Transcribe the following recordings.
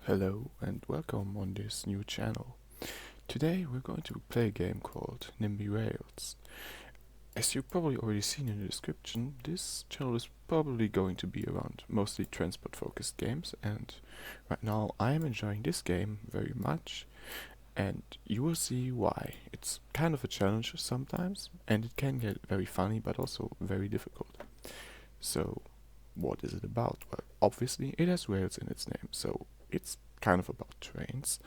Hello and welcome on this new channel. Today we're going to play a game called Nimby Rails. As you've probably already seen in the description, this channel is probably going to be around mostly transport focused games, and right now I am enjoying this game very much, and you will see why. It's kind of a challenge sometimes, and it can get very funny but also very difficult. So what is it about? Well, obviously it has rails in its name, so it's kind of about trains.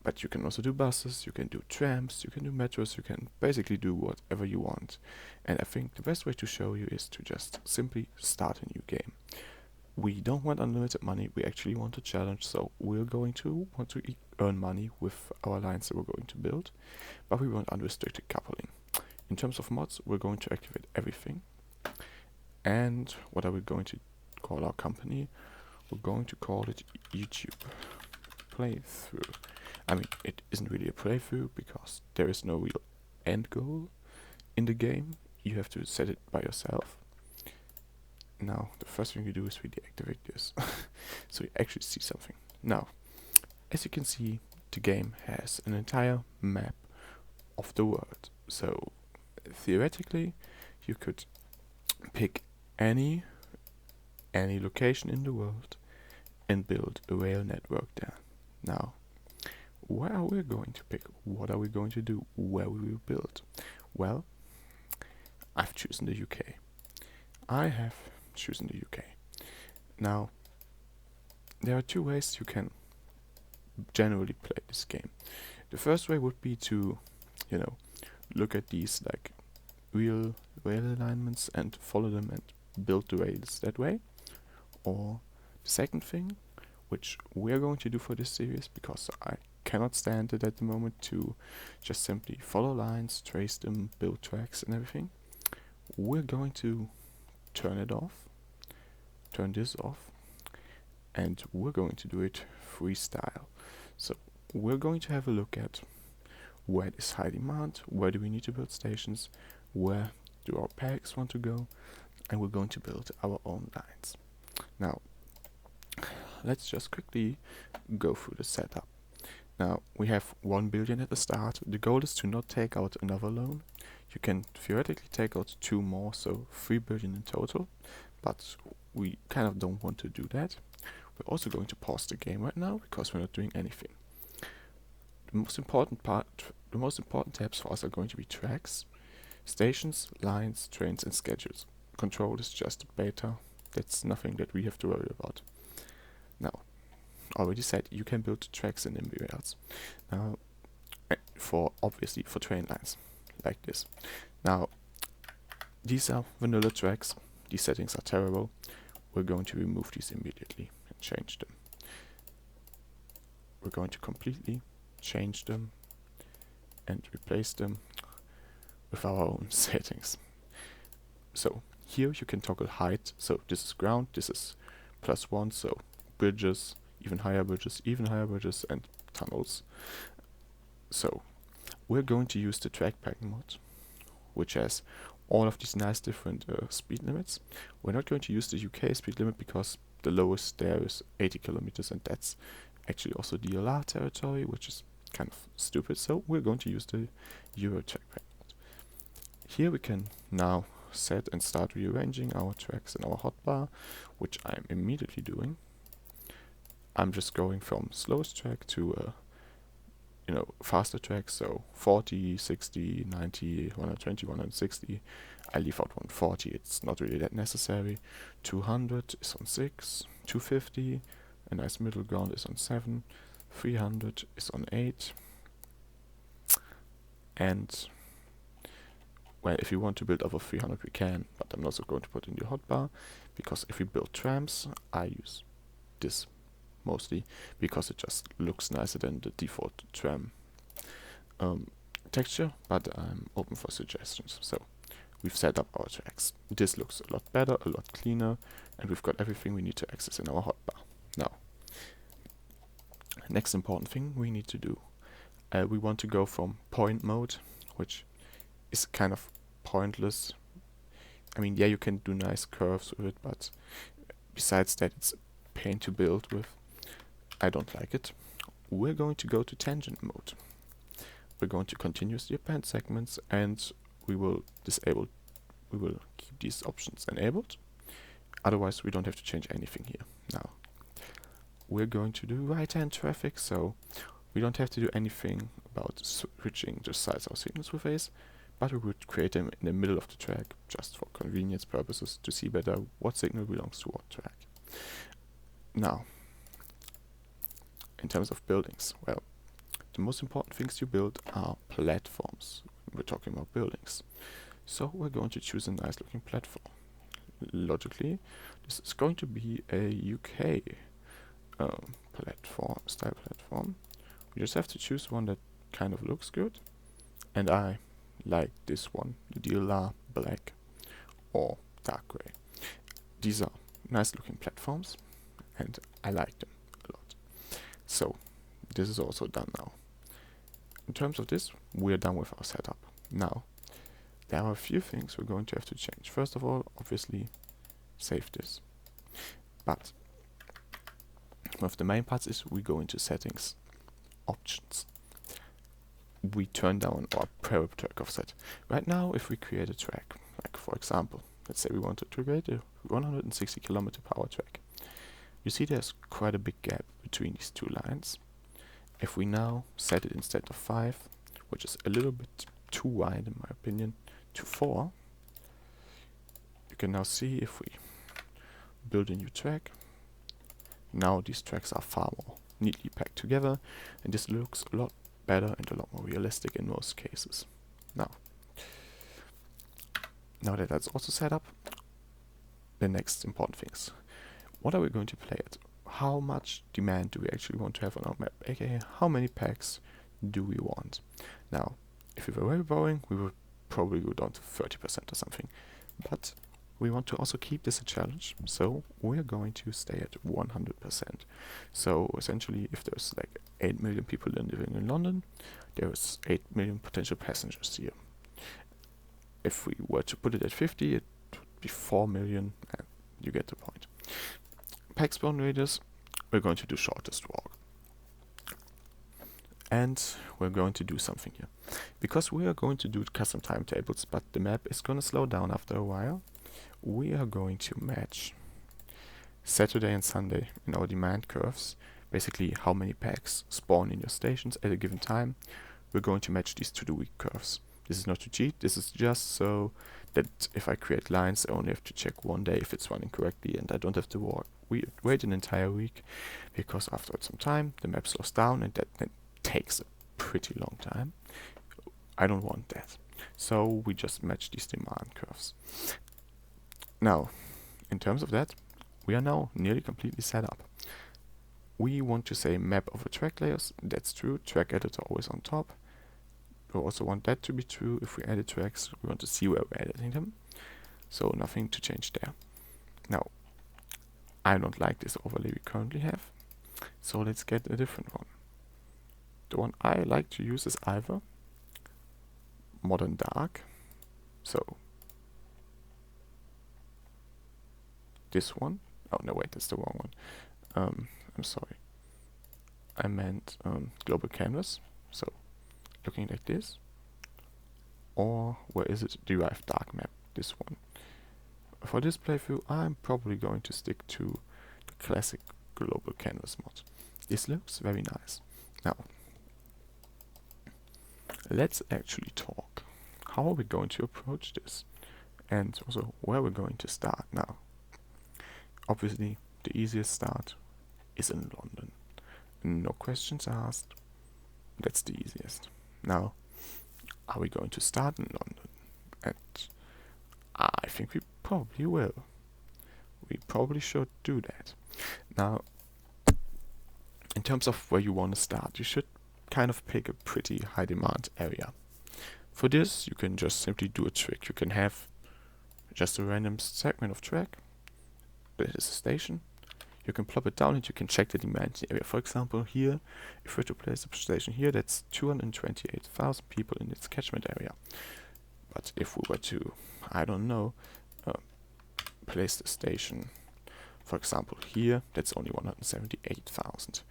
But you can also do buses, you can do trams, you can do metros, you can basically do whatever you want. And I think the best way to show you is to just simply start a new game. We don't want unlimited money, we actually want a challenge, so we're going to want to earn money with our lines that we're going to build, but we want unrestricted coupling. In terms of mods, we're going to activate everything. And what are we going to call our company? We're going to call it YouTube Playthrough. I mean, it isn't really a playthrough because there is no real end goal in the game. You have to set it by yourself. Now, the first thing you do is we deactivate this, so you actually see something. Now, as you can see, the game has an entire map of the world. So, theoretically, you could pick any location in the world and build a rail network there. Now, where are we going to pick? What are we going to do? Where we will build? Well, I've chosen the UK. I have chosen the UK. Now, there are two ways you can generally play this game. The first way would be to, look at these like real rail alignments and follow them and build the rails that way. Or the second thing, which we're going to do for this series because I cannot stand it at the moment, to just simply follow lines, trace them, build tracks and everything. We're going to turn this off, and we're going to do it freestyle. So we're going to have a look at where is high demand, where do we need to build stations, where do our packs want to go, and we're going to build our own lines. Now, let's just quickly go through the setup. Now, we have 1 billion at the start. The goal is to not take out another loan. You can theoretically take out 2 more, so 3 billion in total, but we kind of don't want to do that. We're also going to pause the game right now because we're not doing anything. The most important tabs for us are going to be tracks, stations, lines, trains and schedules. Control is just a beta. That's nothing that we have to worry about. Now, already said, you can build tracks in Nimby Rails. Now, obviously for train lines, like this. Now, these are vanilla tracks. These settings are terrible. We're going to remove these immediately and change them. We're going to completely change them and replace them with our own settings. So here you can toggle height. So this is ground, this is +1, so bridges, even higher bridges, and tunnels. So we're going to use the track pack mod, which has all of these nice different speed limits. We're not going to use the UK speed limit because the lowest there is 80 kilometers, and that's actually also DLR territory, which is kind of stupid. So we're going to use the Euro track pack mod. Here we can now set and start rearranging our tracks in our hotbar, which I'm immediately doing. I'm just going from slowest track to faster tracks, so 40, 60, 90, 120, 160. I leave out 140, it's not really that necessary. 200 is on 6, 250, a nice middle ground is on 7, 300 is on 8, and well, if you want to build over 300 we can, but I'm also going to put in the hotbar, because if we build trams, I use this mostly because it just looks nicer than the default tram texture, but I'm open for suggestions. So we've set up our tracks. This looks a lot better, a lot cleaner, and we've got everything we need to access in our hotbar. Now, next important thing we need to do, we want to go from point mode, which is kind of pointless. I mean, yeah, you can do nice curves with it, but besides that, it's a pain to build with. I don't like it, we're going to go to tangent mode. We're going to continuously append segments, and we will keep these options enabled. Otherwise, we don't have to change anything here. Now, we're going to do right-hand traffic, so we don't have to do anything about switching the sides of signals with phase, but we would create them in the middle of the track, just for convenience purposes, to see better what signal belongs to what track. Now, in terms of buildings, well, the most important things you build are platforms. We're talking about buildings. So we're going to choose a nice looking platform. Logically, this is going to be a UK style platform. We just have to choose one that kind of looks good. And I like this one, the DLR black or dark gray. These are nice looking platforms and I like them a lot. So this is also done now. In terms of this, we're done with our setup. Now, there are a few things we're going to have to change. First of all, obviously, save this. But one of the main parts is we go into settings, options. We turn down our private track offset. Right now, if we create a track, like for example, let's say we wanted to create a 160 km per hour track. You see there's quite a big gap between these two lines. If we now set it instead of 5, which is a little bit too wide in my opinion, to 4, you can now see if we build a new track, now these tracks are far more neatly packed together, and this looks a lot better and a lot more realistic in most cases. Now that that's also set up, the next important things. What are we going to play at? How much demand do we actually want to have on our map? aka how many packs do we want? Now, if we were very boring, we would probably go down to 30% or something. But we want to also keep this a challenge, so we're going to stay at 100%. So essentially, if there's like 8 million people living in London, there's 8 million potential passengers here. If we were to put it at 50, it would be 4 million, and you get the point. Pack spawn radius, we're going to do shortest walk. And we're going to do something here. Because we are going to do custom timetables, but the map is going to slow down after a while, we are going to match Saturday and Sunday in our demand curves. Basically, how many packs spawn in your stations at a given time. We're going to match these to the week curves. This is not to cheat, this is just so that if I create lines, I only have to check one day if it's running correctly, and I don't have to wait an entire week, because after some time the map slows down, and that takes a pretty long time. I don't want that. So we just match these demand curves. Now, in terms of that, we are now nearly completely set up. We want to say map over track layers, that's true, track editor always on top. We also want that to be true. If we edit tracks, we want to see where we're editing them. So nothing to change there. Now, I don't like this overlay we currently have, so let's get a different one. The one I like to use is either Modern Dark, so this one. Oh no, wait, that's the wrong one. I'm sorry. I meant Global Canvas, so looking like this. Or where is it? Derived Dark Map, this one. For this playthrough, I'm probably going to stick to the classic Global Canvas mod. This looks very nice. Now, let's actually talk. How are we going to approach this? And also, where we're going to start now. Obviously, the easiest start is in London. No questions asked. That's the easiest. Now, are we going to start in London? And I think we probably will. We probably should do that. Now, in terms of where you want to start, you should kind of pick a pretty high demand area. For this, you can just simply do a trick. You can have just a random segment of track. That is a station. You can plop it down and you can check the demand area. For example, here, if we were to place a station here, that's 228,000 people in its catchment area. But if we were to, I don't know, place the station, for example, here, that's only 178,000.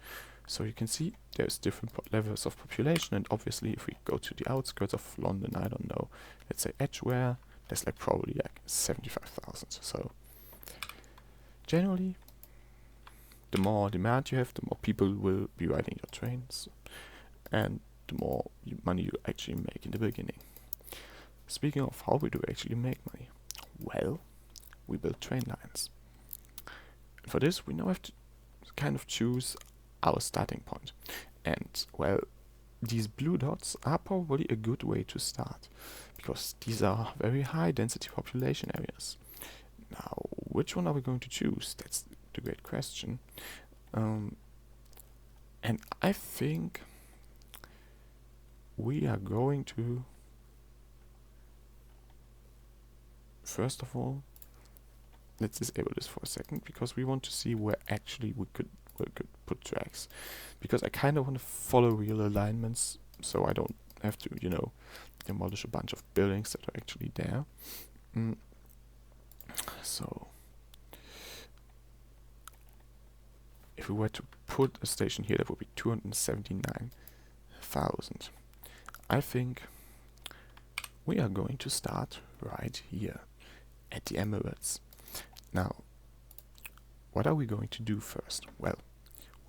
So you can see there's different levels of population, and obviously if we go to the outskirts of London, I don't know, let's say Edgware, there's like probably like 75,000. So generally, the more demand you have, the more people will be riding your trains, and the more money you actually make in the beginning. Speaking of how we do actually make money, well, we build train lines. And for this, we now have to kind of choose our starting point. And, well, these blue dots are probably a good way to start, because these are very high density population areas. Now, which one are we going to choose? That's the great question. And I think we are going to, first of all, let's disable this for a second, because we want to see where actually we could put tracks. Because I kind of want to follow real alignments, so I don't have to, you know, demolish a bunch of buildings that are actually there. So, if we were to put a station here, that would be 279,000. I think we are going to start right here at the Emirates. Now, what are we going to do first? Well,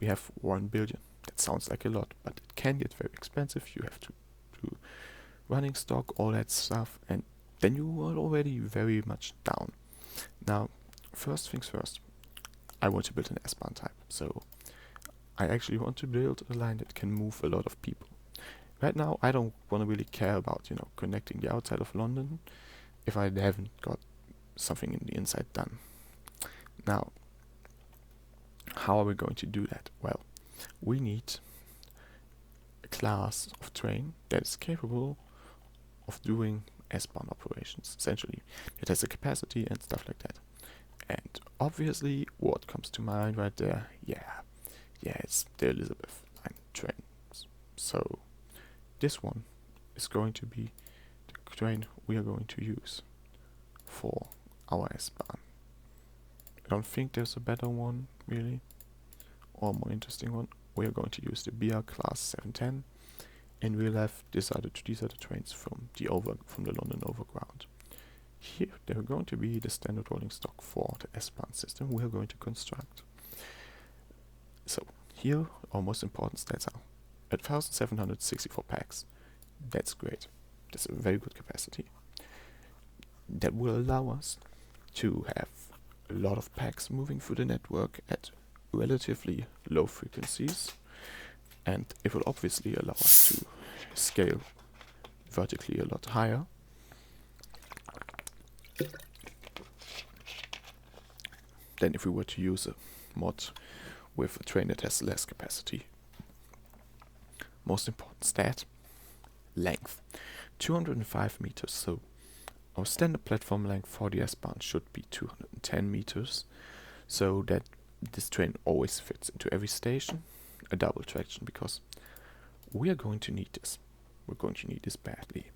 we have 1 billion. That sounds like a lot, but it can get very expensive. You have to do running stock, all that stuff, and then you are already very much down. Now, first things first, I want to build an S-Bahn type. So I actually want to build a line that can move a lot of people. Right now, I don't want to really care about, you know, connecting the outside of London if I haven't got something in the inside done. Now, how are we going to do that? Well, we need a class of train that is capable of doing S-Bahn operations, essentially. It has a capacity and stuff like that. And obviously, what comes to mind right there? Yeah, it's the Elizabeth line trains. So, this one is going to be the train we are going to use for our S-Bahn. I don't think there's a better one, really, or more interesting one. We are going to use the BR class 710, and we'll have these other trains from the London Overground. Here, they're going to be the standard rolling stock for the S-Bahn system we are going to construct. So, here, our most important stats are 1,764 packs. That's great. That's a very good capacity. That will allow us to have a lot of packs moving through the network at relatively low frequencies, and it will obviously allow us to scale vertically a lot higher. Than if we were to use a mod with a train that has less capacity. Most important stat, length. 205 meters, so our standard platform length for the S-Bahn should be 210 meters, so that this train always fits into every station. A double traction, because we are going to need this. We're going to need this badly.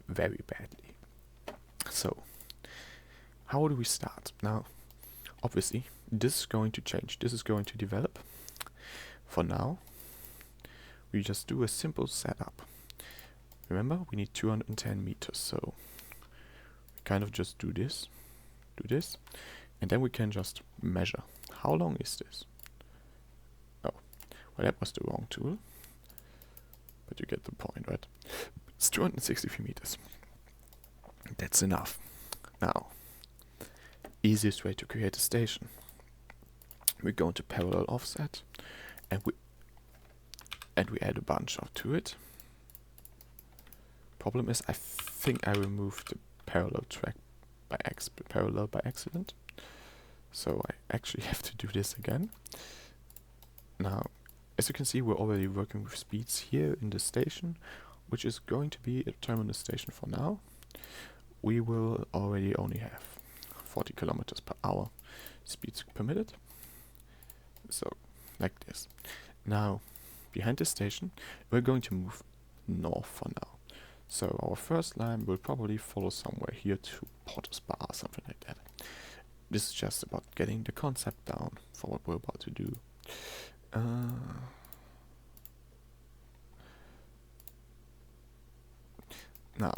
Very badly. So, how do we start? Now, obviously, this is going to change. This is going to develop. For now, we just do a simple setup. Remember, we need 210 meters, so we kind of just do this, and then we can just measure. How long is this? Oh, well, that was the wrong tool, but you get the point, right? It's 263 meters. That's enough. Now, easiest way to create a station. We're going to parallel offset, and we add a bunch to it. Problem is, I think I removed the parallel track by accident, so I actually have to do this again. Now, as you can see, we're already working with speeds here in the station, which is going to be a terminus station for now. We will already only have 40 kilometers per hour speeds permitted. So, like this. Now, behind the station, we're going to move north for now. So our first line will probably follow somewhere here to Potter's Bar, something like that. This is just about getting the concept down for what we're about to do. Now,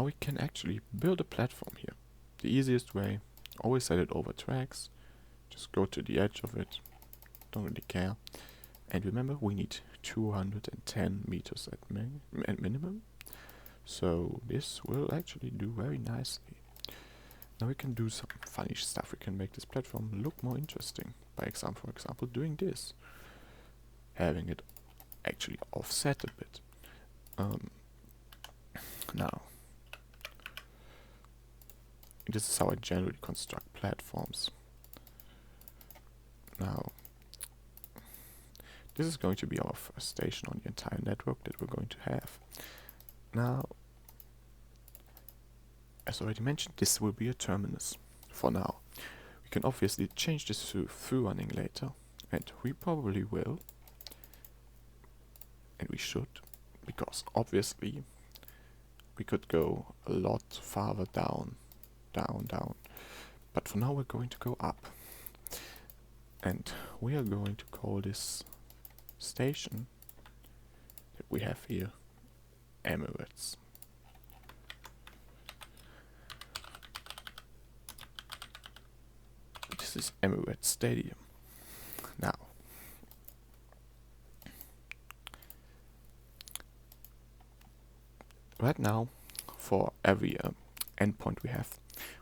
we can actually build a platform here. The easiest way, always set it over tracks. Just go to the edge of it. Don't really care. And remember, we need 210 meters at minimum. So this will actually do very nicely. Now we can do some funny stuff. We can make this platform look more interesting. For example, doing this. Having it actually offset a bit. Now, this is how I generally construct platforms. Now, this is going to be our first station on the entire network that we're going to have. Now, as already mentioned, this will be a terminus for now. We can obviously change this to through running later, and we probably will, and we should, because obviously we could go a lot farther down, but for now we're going to go up, and we are going to call this station that we have here Emirates. This is Emirates Stadium. Now, right now, for every endpoint we have,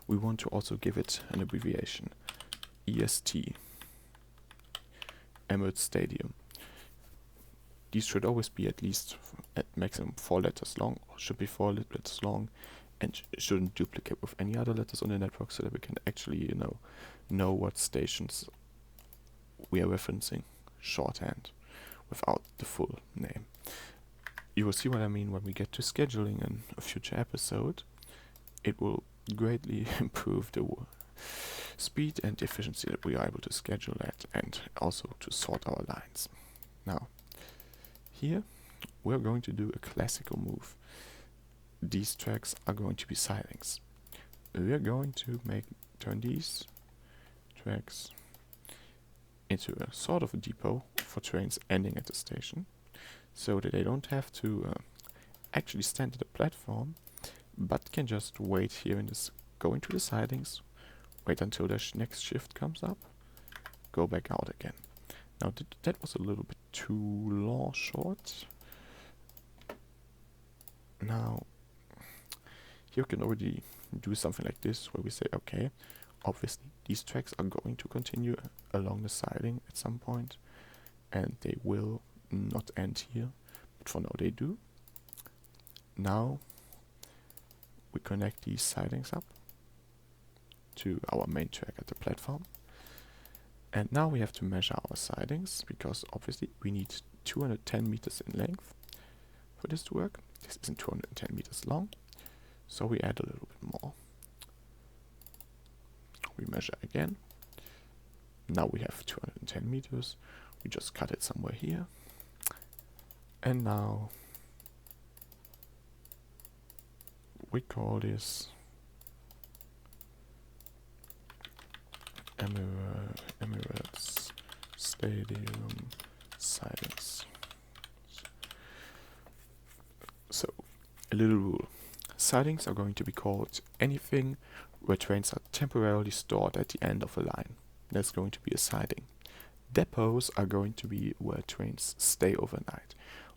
we want to also give it an abbreviation. EST, Emirates Stadium. These should always be at least at maximum 4 letters long, or should be 4 letters long, and shouldn't duplicate with any other letters on the network, so that we can actually, know what stations we are referencing shorthand without the full name. You will see what I mean when we get to scheduling in a future episode. It will greatly improve the speed and efficiency that we are able to schedule at, and also to sort our lines. Now, here we're going to do a classical move. These tracks are going to be sidings. We're going to turn these tracks into a sort of a depot for trains ending at the station, so that they don't have to actually stand at the platform, but can just wait here and just go into the sidings, wait until the next shift comes up, go back out again. Now that was a little bit too short. Now, you can already do something like this, where we say, okay, obviously these tracks are going to continue along the siding at some point, and they will not end here, but for now they do. Now we connect these sidings up to our main track at the platform, and now we have to measure our sidings, because obviously we need 210 meters in length for this to work. This isn't 210 meters long, so we add a little bit more. We measure again. Now we have 210 meters. We just cut it somewhere here. And now we call this Emirates Stadium sidings. So, a little rule. Sidings are going to be called anything where trains are temporarily stored at the end of a line. That's going to be a siding. Depots are going to be where trains stay overnight.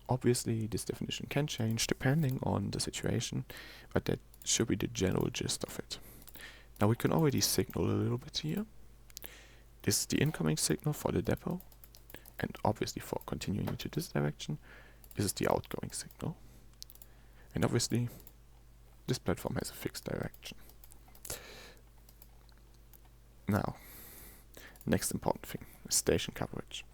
Obviously, this definition can change depending on the situation, but that should be the general gist of it. Now we can already signal a little bit here. This is the incoming signal for the depot, and obviously for continuing into this direction, this is the outgoing signal. And obviously, this platform has a fixed direction. Now, next important thing, station coverage.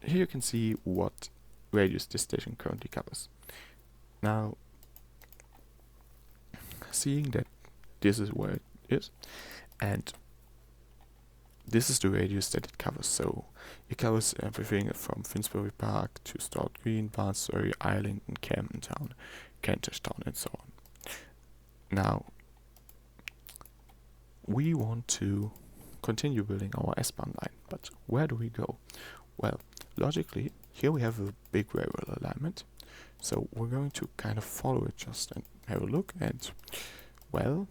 Here you can see what radius this station currently covers. Now, seeing that this is where it is, and this is the radius that it covers, so it covers everything from Finsbury Park to Stort Green, Barnsley, Islington, Camden Town, Kentish Town, and so on. Now, we want to continue building our S-Bahn line, but where do we go? Well, logically, here we have a big variable alignment, so we're going to kind of follow it just and have a look, and well,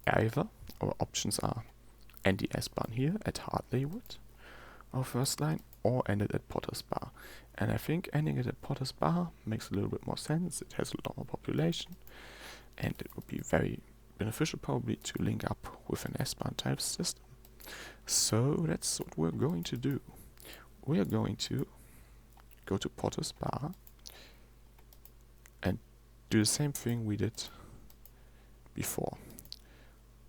either our options are end the S-Bahn here at Hartleywood, our first line, or end it at Potter's Bar. And I think ending it at Potter's Bar makes a little bit more sense. It has a lot more population, and it would be very beneficial probably to link up with an S-Bahn type system. So that's what we're going to do. We are going to go to Potter's Bar and do the same thing we did before.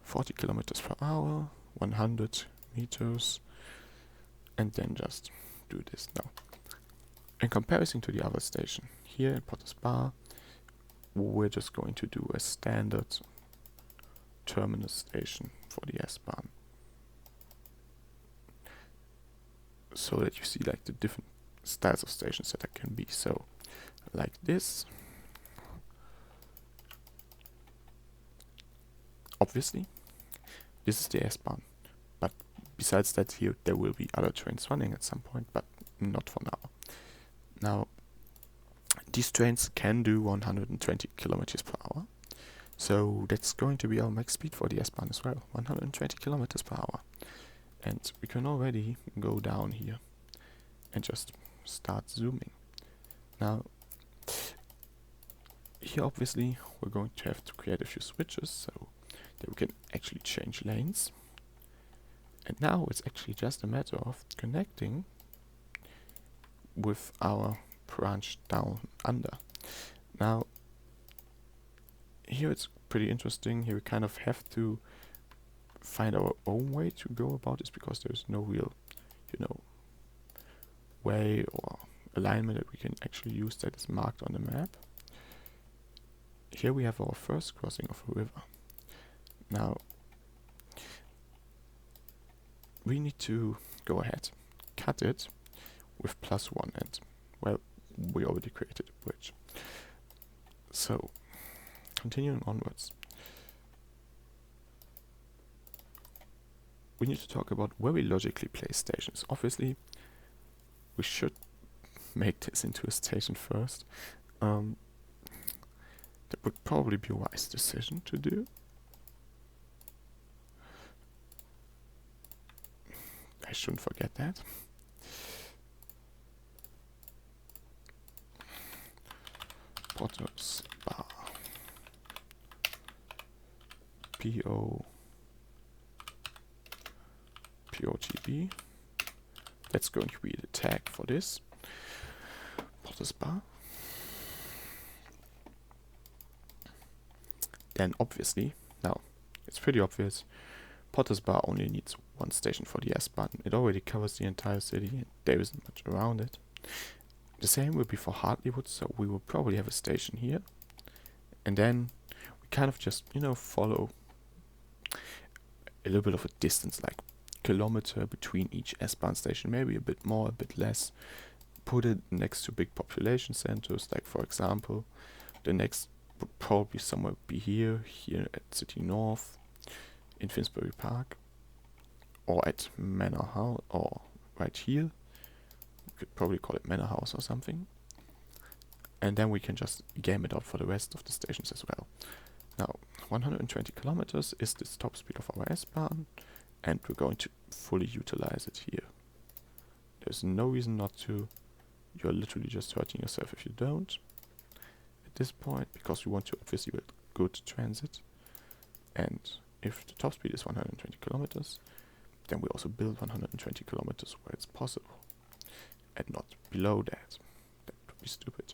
40 kilometers per hour, 100 meters, and then just do this now. In comparison to the other station, here in Potter's Bar, we're just going to do a standard terminus station for the S-Bahn, so that you see like the different styles of stations that there can be. So like this, obviously this is the S-Bahn, but besides that, here there will be other trains running at some point, but not for now. Now these trains can do 120 kilometers per hour, so that's going to be our max speed for the S-Bahn as well, 120 kilometers per hour. And we can already go down here and just start zooming. Now, here obviously we're going to have to create a few switches so that we can actually change lanes. And now it's actually just a matter of connecting with our branch down under. Now, here it's pretty interesting. Here we kind of have to find our own way to go about this, because there's no real, way or alignment that we can actually use that is marked on the map. Here we have our first crossing of a river. Now we need to go ahead, cut it with +1, and well, we already created a bridge. So continuing onwards, we need to talk about where we logically place stations. Obviously, we should make this into a station first. That would probably be a wise decision to do. I shouldn't forget that. Potter's Bar. POTB. That's going to be the tag for this. Potter's Bar. Then obviously, now it's pretty obvious, Potter's Bar only needs one station for the S-Bahn. It already covers the entire city and there isn't much around it. The same will be for Hartleywood, so we will probably have a station here. And then we kind of just, follow a little bit of a distance, like kilometer between each S-Bahn station, maybe a bit more, a bit less. Put it next to big population centers, like for example, the next would probably somewhere be here at City North, in Finsbury Park, or at Manor House, or right here. We could probably call it Manor House or something. And then we can just game it out for the rest of the stations as well. Now, 120 kilometers is the top speed of our S-Bahn, and we're going to fully utilize it here. There's no reason not to. You're literally just hurting yourself if you don't at this point, because we want to obviously build good transit. And if the top speed is 120 kilometers, then we also build 120 kilometers where it's possible, and not below that. That would be stupid.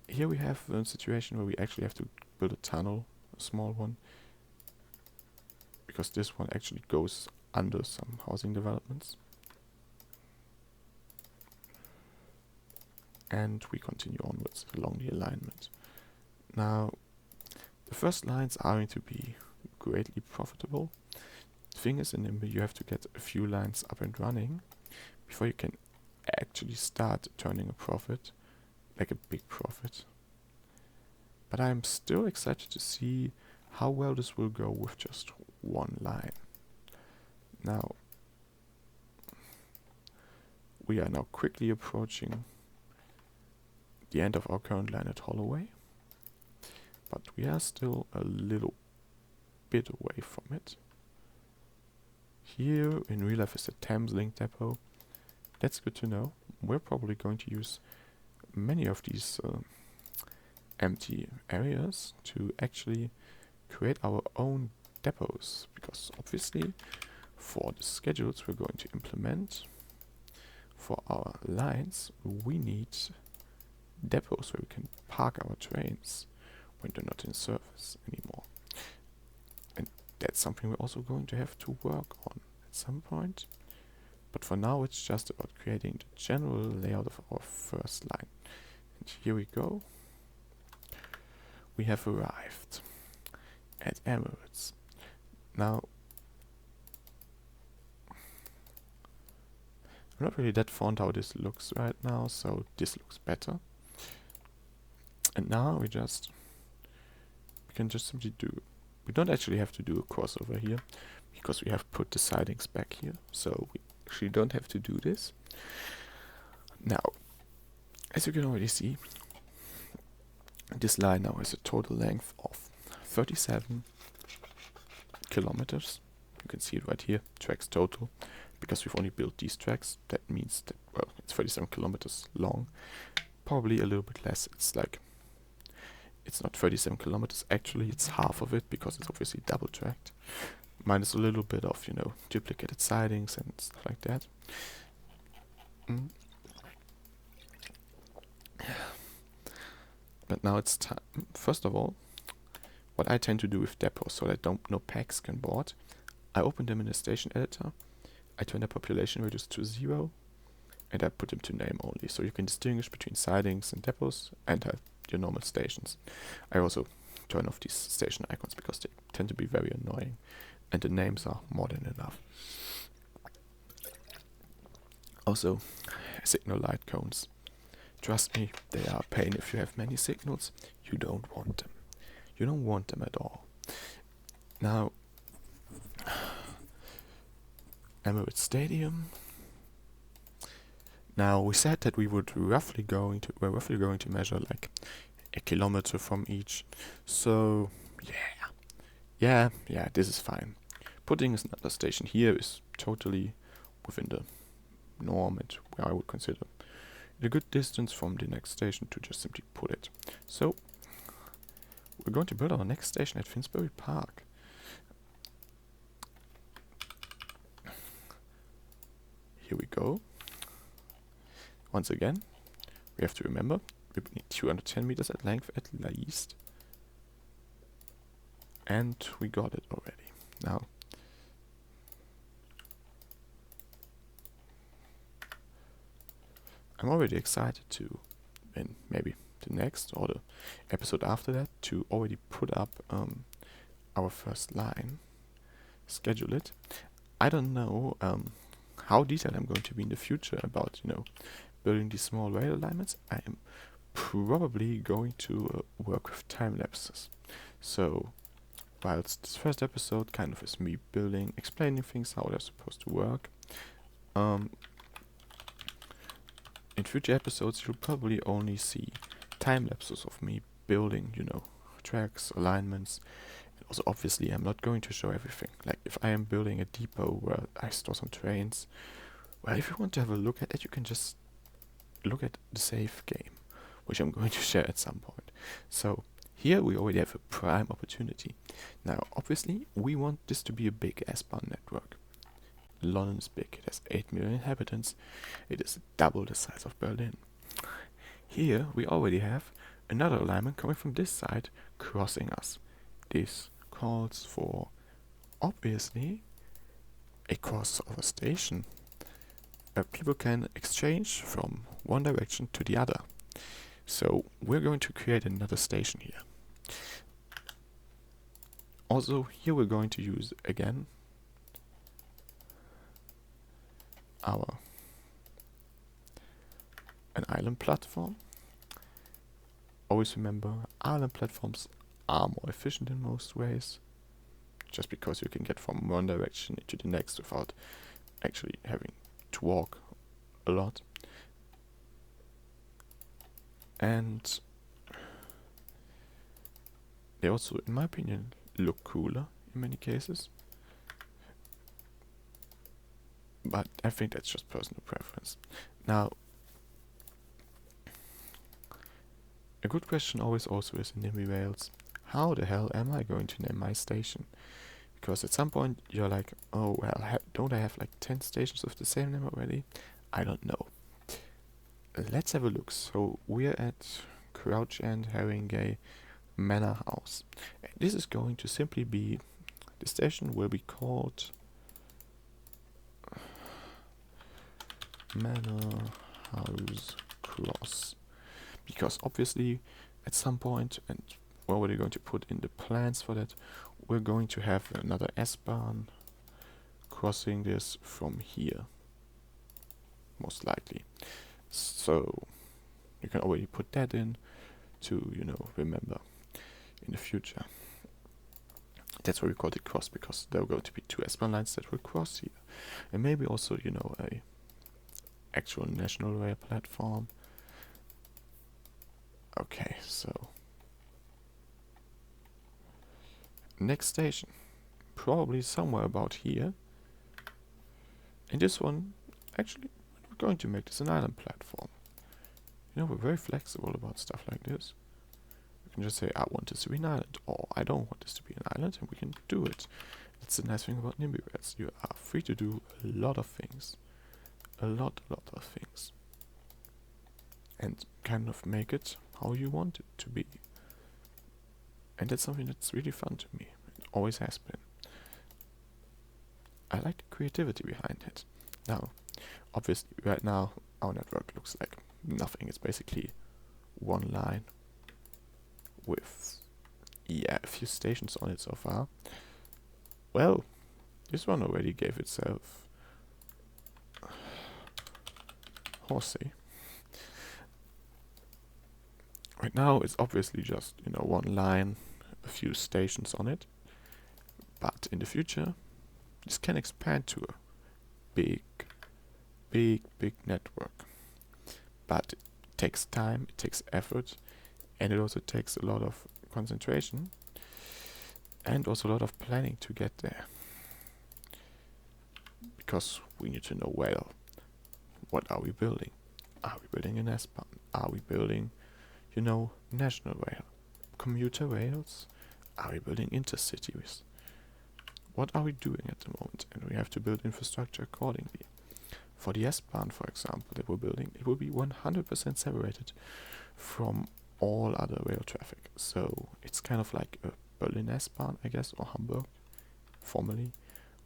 Here we have a situation where we actually have to build a tunnel, a small one, because this one actually goes under some housing developments. And we continue onwards along the alignment. Now, the first lines are going to be greatly profitable. The thing is, in Nimby, you have to get a few lines up and running before you can actually start turning a profit, like a big profit. But I'm still excited to see how well this will go with just one line. Now, we are now quickly approaching the end of our current line at Holloway, but we are still a little bit away from it. Here in real life is the Thames Link depot. That's good to know. We're probably going to use many of these empty areas to actually create our own depots, because obviously for the schedules we're going to implement for our lines, we need depots where we can park our trains when they're not in service anymore. And that's something we're also going to have to work on at some point. But for now it's just about creating the general layout of our first line. And here we go. We have arrived at Emirates. Now, I'm not really that fond how this looks right now, so this looks better. And now we can just simply we don't actually have to do a crossover here, because we have put the sidings back here, so we actually don't have to do this. Now, as you can already see, this line now has a total length of 37 kilometers. You can see it right here, tracks total. Because we've only built these tracks, that means that, well, it's 37 kilometers long. Probably a little bit less. It's not 37 kilometers, actually it's half of it, because it's obviously double tracked. Minus a little bit of, duplicated sidings and stuff like that. But now it's time. First of all, what I tend to do with depots, so that no packs can board, I open them in the station editor, I turn the population radius to 0, and I put them to name only, so you can distinguish between sidings and depots and your normal stations. I also turn off these station icons because they tend to be very annoying, and the names are more than enough. Also, signal light cones. Trust me, they are a pain if you have many signals. You don't want them. You don't want them at all. Now, Emirates Stadium. Now we said that we're roughly going to measure like a kilometer from each. So yeah, this is fine. Putting another station here is totally within the norm and where I would consider a good distance from the next station to just simply put it. So we're going to build our next station at Finsbury Park. Here we go. Once again, we have to remember we need 210 meters at length at least. And we got it already. Now, I'm already excited to, and maybe the next or the episode after that, to already put up our first line, schedule it. I don't know how detailed I'm going to be in the future about, building these small rail alignments. I am probably going to work with time lapses. So, whilst this first episode kind of is me building, explaining things, how they're supposed to work, in future episodes you'll probably only see time lapses of me building, tracks, alignments. And also, obviously, I'm not going to show everything. Like, if I am building a depot where I store some trains, well, if you want to have a look at it, you can just look at the save game, which I'm going to share at some point. So, here we already have a prime opportunity. Now, obviously, we want this to be a big S-Bahn network. London is big. It has 8 million inhabitants. It is double the size of Berlin. Here, we already have another alignment coming from this side, crossing us. This calls for, obviously, a crossover station where people can exchange from one direction to the other. So, we're going to create another station here. Also, here we're going to use, again, an island platform. Always remember, island platforms are more efficient in most ways, just because you can get from one direction into the next without actually having to walk a lot. And they also, in my opinion, look cooler in many cases. But I think that's just personal preference. Now, a good question always also is in Nimby Rails, how the hell am I going to name my station? Because at some point you're like, oh well, don't I have like 10 stations with the same name already? I don't know. Let's have a look. So we're at Crouch End Haringey Manor House. This is going to simply be, the station will be called Manor House Cross. Because obviously at some point, and we're already going to put in the plans for that, we're going to have another S-Bahn crossing this from here, most likely. So you can already put that in to, remember in the future. That's why we called it cross, because there are going to be two S-Bahn lines that will cross here. And maybe also, a actual national rail platform. Okay, so next station, probably somewhere about here. And this one, actually, we're going to make this an island platform. We're very flexible about stuff like this. We can just say, I want this to be an island, or I don't want this to be an island, and we can do it. That's the nice thing about Nimby Rails. You are free to do a lot of things. A lot of things. And kind of make it how you want it to be. And that's something that's really fun to me. It always has been. I like the creativity behind it. Now, obviously, right now, our network looks like nothing. It's basically one line with, a few stations on it so far. Well, this one already gave itself horsey. Right now, it's obviously just, one line, a few stations on it. But in the future, this can expand to a big network. But it takes time, it takes effort, and it also takes a lot of concentration and also a lot of planning to get there. Because we need to know, well, what are we building? Are we building an S-Bahn? Are we building, national rail? Commuter rails? Are we building intercities? What are we doing at the moment? And we have to build infrastructure accordingly. For the S-Bahn, for example, that we're building, it will be 100% separated from all other rail traffic. So it's kind of like a Berlin S-Bahn, I guess, or Hamburg, formerly,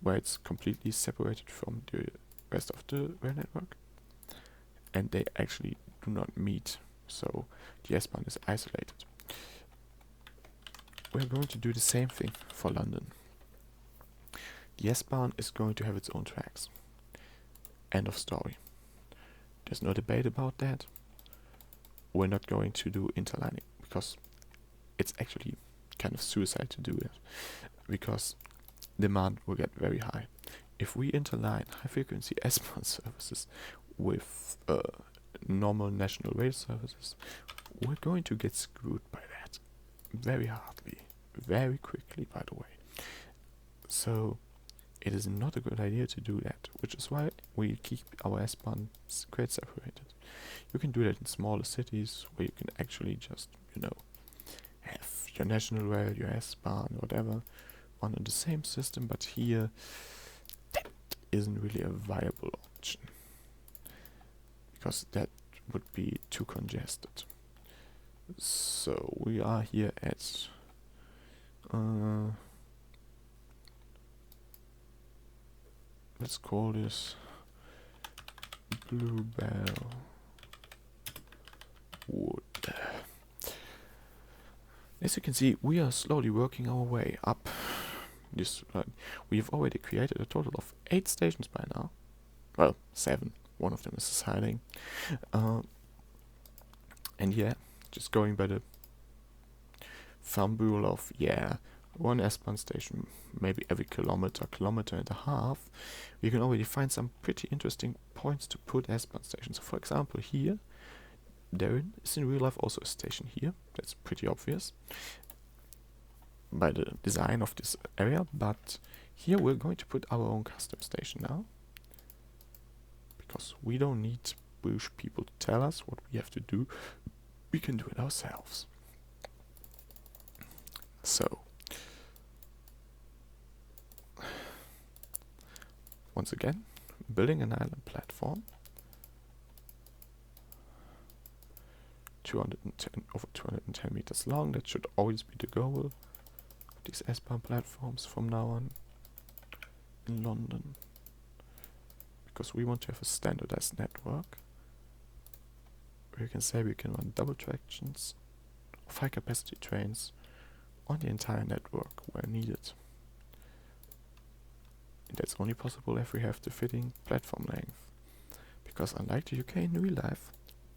where it's completely separated from the rest of the rail network. And they actually do not meet, so the S-Bahn is isolated. We're going to do the same thing for London. The S-Bahn is going to have its own tracks. End of story. There's no debate about that. We're not going to do interlining, because it's actually kind of suicide to do it, because demand will get very high. If we interline high frequency S-Bahn services with normal national rail services, we're going to get screwed by that very hardly, very quickly, by the way. So it is not a good idea to do that, which is why we keep our S-Bahn quite separated. You can do that in smaller cities where you can actually just, have your national rail, your S-Bahn, whatever, on the same system, but here that isn't really a viable option, because that would be too congested. So we are here at let's call this Bluebell Wood. As you can see, we are slowly working our way up this line. We've already created a total of 8 stations by now. Well, 7. One of them is a siding. And just going by the thumb rule of, one S-Bahn station, maybe every kilometer and a half, we can already find some pretty interesting points to put S-Bahn stations. So for example, here, there is in real life also a station here. That's pretty obvious by the design of this area, but here we're going to put our own custom station now, because we don't need British people to tell us what we have to do. We can do it ourselves. So, once again, building an island platform, over 210 meters long. That should always be the goal of these S-Bahn platforms from now on in London, because we want to have a standardized network where you can say we can run double tractions of high capacity trains on the entire network where needed. And that's only possible if we have the fitting platform length, because unlike the UK in real life,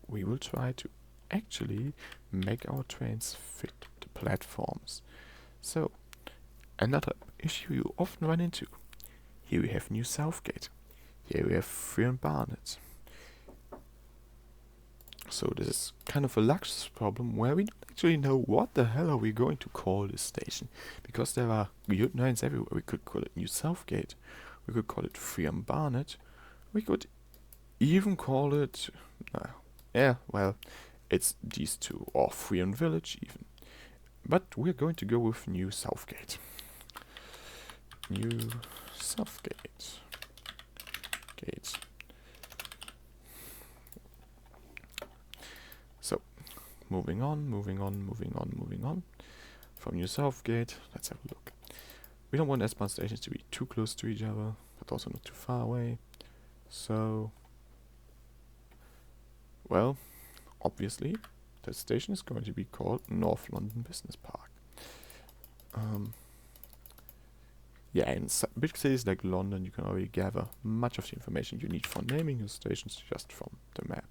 we will try to actually make our trains fit the platforms. So, another issue you often run into. Here we have New Southgate. Here we have Free Barnet. So this is kind of a luxury problem where we don't actually know what the hell are we going to call this station, because there are good names everywhere. We could call it New Southgate, we could call it Free Barnet, we could even call it, it's these two, or Free Village even. But we're going to go with New Southgate. New Southgate. So, moving on. From New Southgate, let's have a look. We don't want S-Bahn stations to be too close to each other, but also not too far away. So, well, obviously, the station is going to be called North London Business Park. In big cities like London, you can already gather much of the information you need for naming your stations just from the map.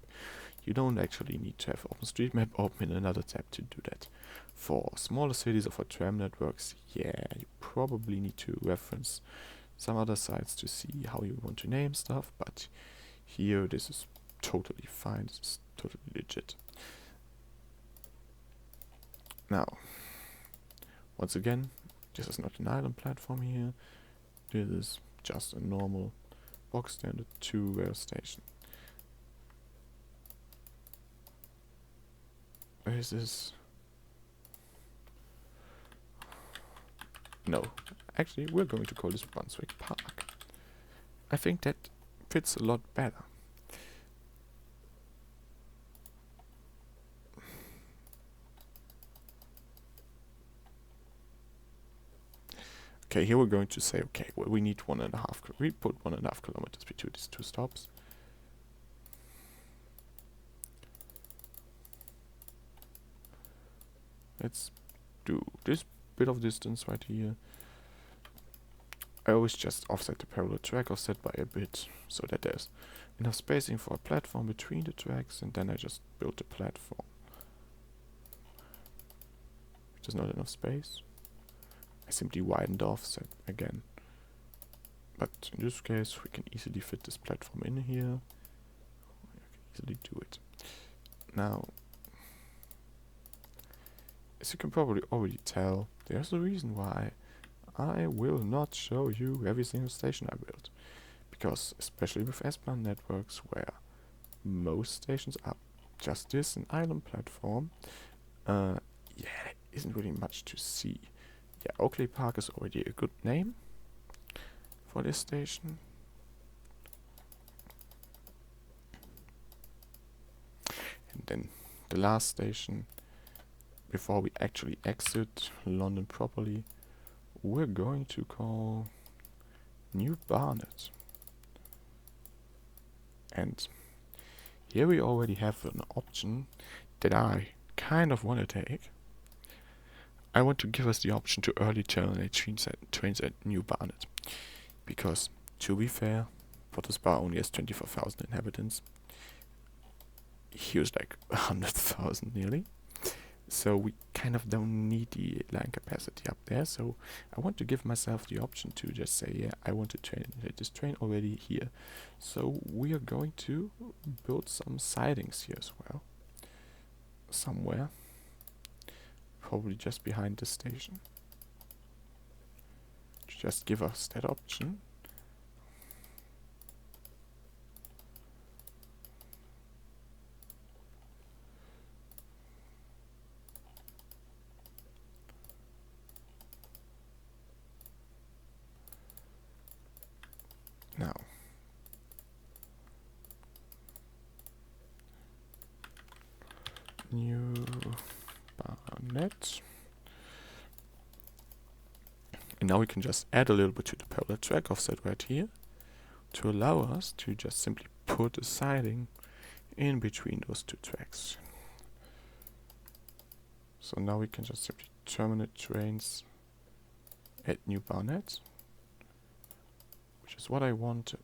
You don't actually need to have OpenStreetMap open in another tab to do that. For smaller cities or for tram networks, you probably need to reference some other sites to see how you want to name stuff, but here this is totally fine, this is totally legit. Now, once again, this is not an island platform here, this is just a normal box standard two-rail station. Where is this? No, actually we're going to call this Brunswick Park. I think that fits a lot better. Okay, here we're going to say, we need 1.5. We put 1.5 kilometers between these two stops. Let's do this bit of distance right here. I always just offset the parallel track offset by a bit, so that there's enough spacing for a platform between the tracks, and then I just build the platform. If there's not enough space, I simply widen the offset again. But in this case, we can easily fit this platform in here. I can easily do it. Now, as you can probably already tell, there's a reason why I will not show you every single station I built. Because, especially with S-Bahn networks, where most stations are just this, an island platform, there isn't really much to see. Oakley Park is already a good name for this station. And then the last station, before we actually exit London properly, we're going to call New Barnet. And here we already have an option that I kind of want to take. I want to give us the option to early terminate trains at New Barnet, because, to be fair, Pottersbar only has 24,000 inhabitants. Here's like 100,000 nearly. So we kind of don't need the line capacity up there. So I want to give myself the option to just say, yeah, I want to train this train already here. So we are going to build some sidings here as well, somewhere, probably just behind the station. To just give us that option. Now, new barnet. And now we can just add a little bit to the parallel track offset right here to allow us to just simply put a siding in between those two tracks. So now we can just simply terminate trains at new barnet, which is what I wanted.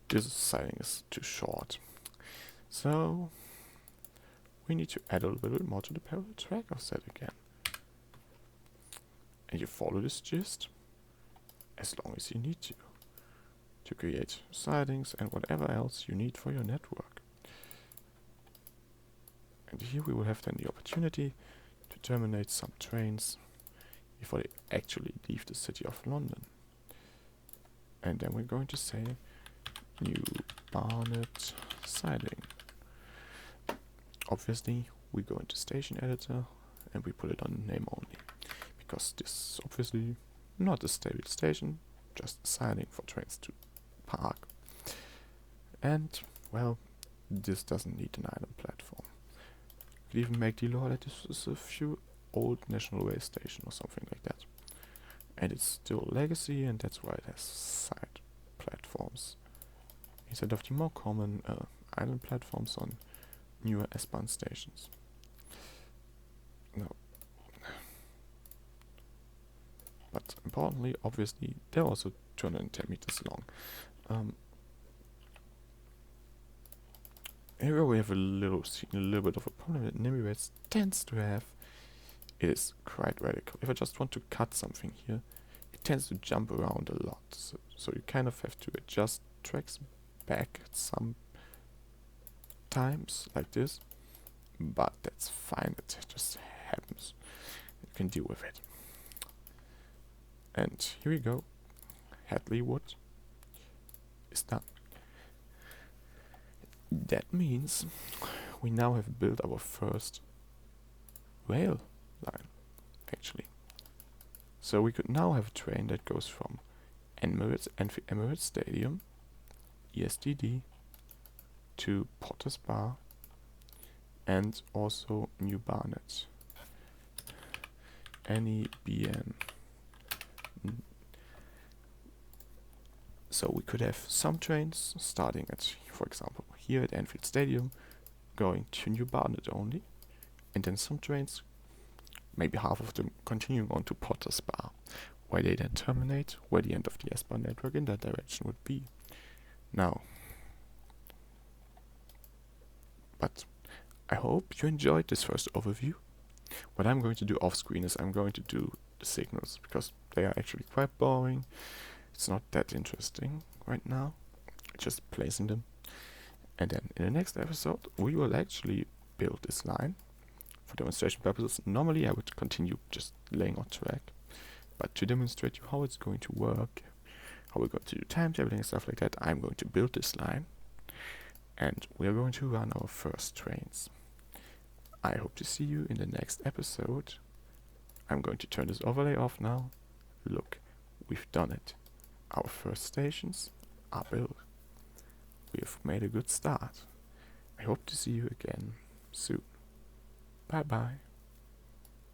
This siding is too short. So we need to add a little bit more to the parallel track offset again. And you follow this gist as long as you need to create sidings and whatever else you need for your network. And here we will have then the opportunity to terminate some trains before they actually leave the city of London. And then we're going to say new Barnet siding. Obviously we go into station editor and we put it on name only, because this is obviously not a stable station, just a siding for trains to park. And well, this doesn't need an island platform. You could even make the law that this is a few old National Rail station or something like that. And it's still legacy, and that's why it has side platforms instead of the more common island platforms on newer S-Bahn stations. No. But importantly, obviously, they're also 210 meters long. Here we have a little bit of a problem that Nimby Rails tends to have. It is quite radical. If I just want to cut something here, it tends to jump around a lot. So you kind of have to adjust tracks back at some times like this, but that's fine. It just happens. You can deal with it. And here we go. Hadley Wood is done. That means we now have built our first rail line, actually. So we could now have a train that goes from Emirates Stadium, ESDD, to Potter's Bar, and also New Barnet, NEBN. So we could have some trains starting at, for example, here at Anfield Stadium, going to New Barnet only, and then some trains, maybe half of them, continuing on to Potter's Bar, where they then terminate, where the end of the S-Bahn network in that direction would be. Now, but I hope you enjoyed this first overview. What I'm going to do off screen is I'm going to do the signals, because they are actually quite boring. It's not that interesting right now, just placing them. And then in the next episode we will actually build this line for demonstration purposes. Normally I would continue just laying on track, but to demonstrate you how it's going to work, how we're going to do timetabling and stuff like that, I'm going to build this line and we're going to run our first trains. I hope to see you in the next episode. I'm going to turn this overlay off now. Look, we've done it. Our first stations are built. We have made a good start. I hope to see you again soon. Bye bye.